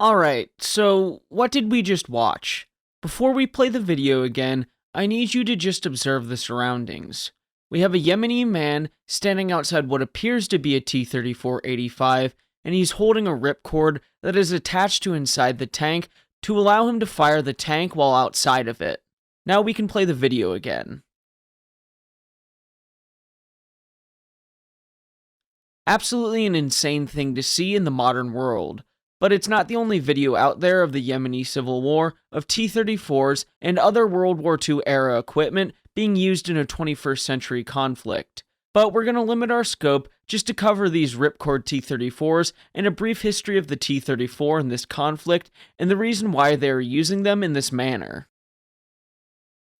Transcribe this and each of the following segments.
Alright, so what did we just watch? Before we play the video again, I need you to just observe the surroundings. We have a Yemeni man standing outside what appears to be a T-34-85, and he's holding a ripcord that is attached to inside the tank to allow him to fire the tank while outside of it. Now we can play the video again. Absolutely an insane thing to see in the modern world, but it's not the only video out there of the Yemeni civil war, of T-34s and other World War II era equipment being used in a 21st century conflict. But we're going to limit our scope just to cover these Ripcord T-34s and a brief history of the T-34 in this conflict and the reason why they are using them in this manner.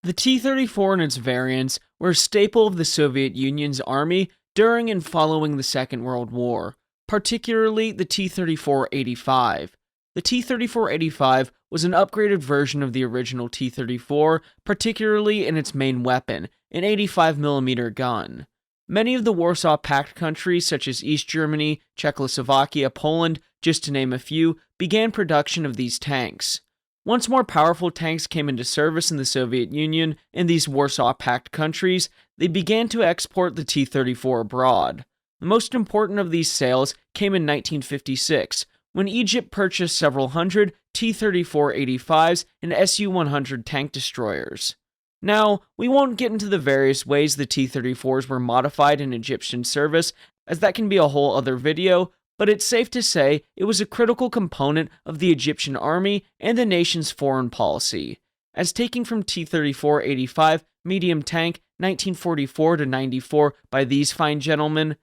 The T-34 and its variants were a staple of the Soviet Union's army during and following the Second World War, particularly the T-34-85. The T-34-85 was an upgraded version of the original T-34, particularly in its main weapon, an 85mm gun. Many of the Warsaw Pact countries, such as East Germany, Czechoslovakia, Poland, just to name a few, began production of these tanks. Once more powerful tanks came into service in the Soviet Union and these Warsaw Pact countries, they began to export the T-34 abroad. The most important of these sales came in 1956, when Egypt purchased several hundred T-34-85s and Su-100 tank destroyers. Now, we won't get into the various ways the T-34s were modified in Egyptian service, as that can be a whole other video, but it's safe to say it was a critical component of the Egyptian army and the nation's foreign policy, as taking from T-34-85 medium tank 1944-94 by these fine gentlemen.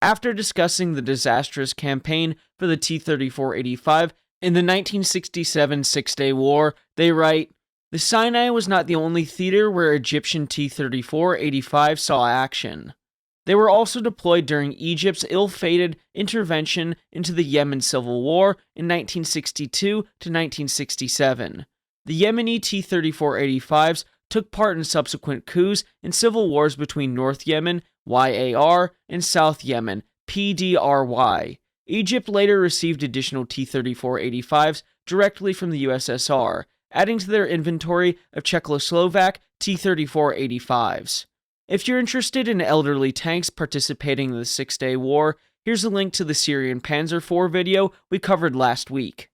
After discussing the disastrous campaign for the T-34-85 in the 1967 Six-Day War, they write, "The Sinai was not the only theater where Egyptian T-34-85 saw action. They were also deployed during Egypt's ill-fated intervention into the Yemen Civil War in 1962 to 1967. The Yemeni T-34-85s took part in subsequent coups and civil wars between North Yemen, YAR, and South Yemen, PDRY. Egypt later received additional T-34-85s directly from the USSR, adding to their inventory of Czechoslovak T-34-85s. If you're interested in elderly tanks participating in the Six-Day War, here's a link to the Syrian Panzer IV video we covered last week.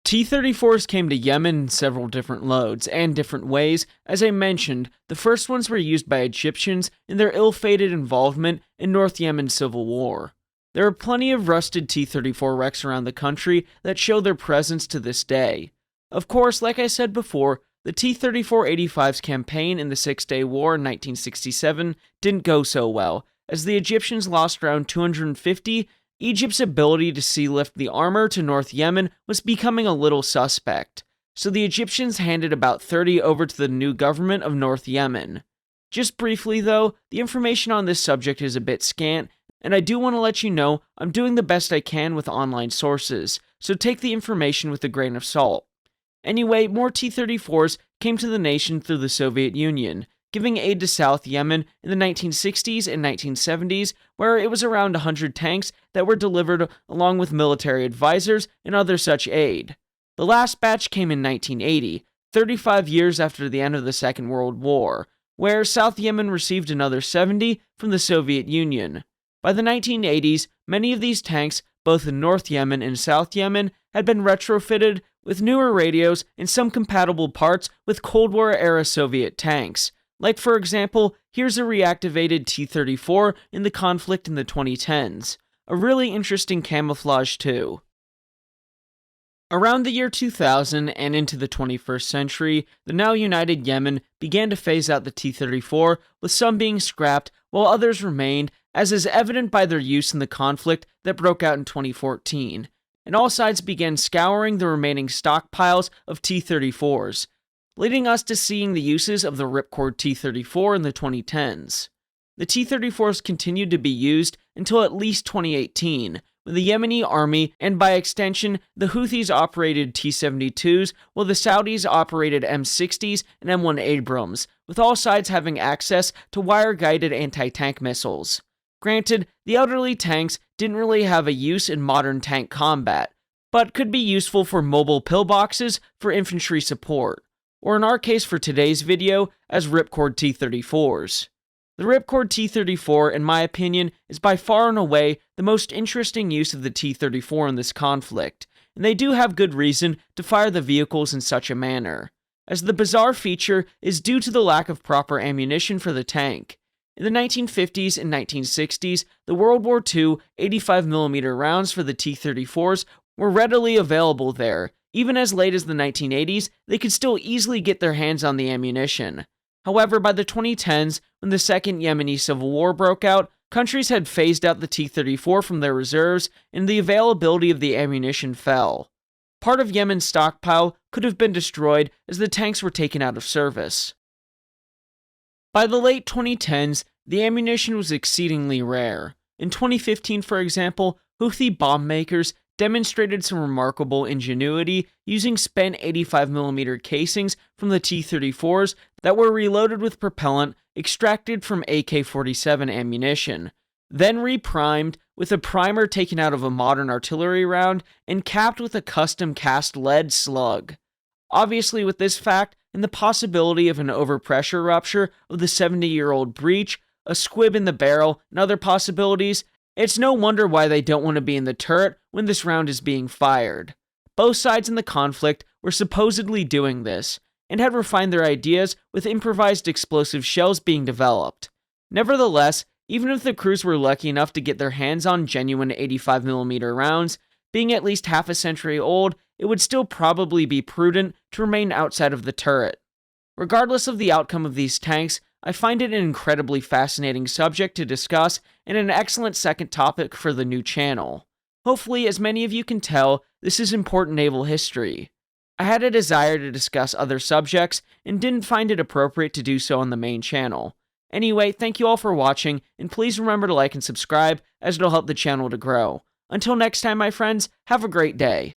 T-34s came to Yemen in several different loads and different ways. As I mentioned, the first ones were used by Egyptians in their ill-fated involvement in North Yemen Civil War. There are plenty of rusted T-34 wrecks around the country that show their presence to this day. Of course, like I said before, the T-34-85's campaign in the Six-Day War in 1967 didn't go so well, as the Egyptians lost around 250. Egypt's ability to sea-lift the armor to North Yemen was becoming a little suspect, so the Egyptians handed about 30 over to the new government of North Yemen. Just briefly though, the information on this subject is a bit scant, and I do want to let you know I'm doing the best I can with online sources, so take the information with a grain of salt. Anyway, more T-34s came to the nation through the Soviet Union, giving aid to South Yemen in the 1960s and 1970s, where it was around 100 tanks that were delivered along with military advisors and other such aid. The last batch came in 1980, 35 years after the end of the Second World War, where South Yemen received another 70 from the Soviet Union. By the 1980s, many of these tanks, both in North Yemen and South Yemen, had been retrofitted with newer radios and some compatible parts with Cold War-era Soviet tanks. Like, for example, here's a reactivated T-34 in the conflict in the 2010s. A really interesting camouflage, too. Around the year 2000 and into the 21st century, the now united Yemen began to phase out the T-34, with some being scrapped while others remained, as is evident by their use in the conflict that broke out in 2014. And all sides began scouring the remaining stockpiles of T-34s, leading us to seeing the uses of the Ripcord T-34 in the 2010s. The T-34s continued to be used until at least 2018, when the Yemeni army, and by extension, the Houthis operated T-72s, while the Saudis operated M60s and M1 Abrams, with all sides having access to wire-guided anti-tank missiles. Granted, the elderly tanks didn't really have a use in modern tank combat, but could be useful for mobile pillboxes for infantry support, or in our case for today's video, as Ripcord T-34s. The Ripcord T-34, in my opinion, is by far and away the most interesting use of the T-34 in this conflict, and they do have good reason to fire the vehicles in such a manner, as the bizarre feature is due to the lack of proper ammunition for the tank. In the 1950s and 1960s, the World War II 85mm rounds for the T-34s were readily available there. Even as late as the 1980s, they could still easily get their hands on the ammunition. However, by the 2010s, when the Second Yemeni Civil War broke out, countries had phased out the T-34 from their reserves, and the availability of the ammunition fell. Part of Yemen's stockpile could have been destroyed as the tanks were taken out of service. By the late 2010s, the ammunition was exceedingly rare. In 2015, for example, Houthi bomb makers demonstrated some remarkable ingenuity using spent 85mm casings from the T-34s that were reloaded with propellant extracted from AK-47 ammunition, then reprimed with a primer taken out of a modern artillery round and capped with a custom cast lead slug. Obviously, with this fact and the possibility of an overpressure rupture of the 70-year-old breech, a squib in the barrel, and other possibilities, it's no wonder why they don't want to be in the turret when this round is being fired. Both sides in the conflict were supposedly doing this, and had refined their ideas with improvised explosive shells being developed. Nevertheless, even if the crews were lucky enough to get their hands on genuine 85mm rounds, being at least half a century old, it would still probably be prudent to remain outside of the turret. Regardless of the outcome of these tanks, I find it an incredibly fascinating subject to discuss and an excellent second topic for the new channel. Hopefully, as many of you can tell, this is important naval history. I had a desire to discuss other subjects and didn't find it appropriate to do so on the main channel. Anyway, thank you all for watching, and please remember to like and subscribe as it'll help the channel to grow. Until next time, my friends, have a great day.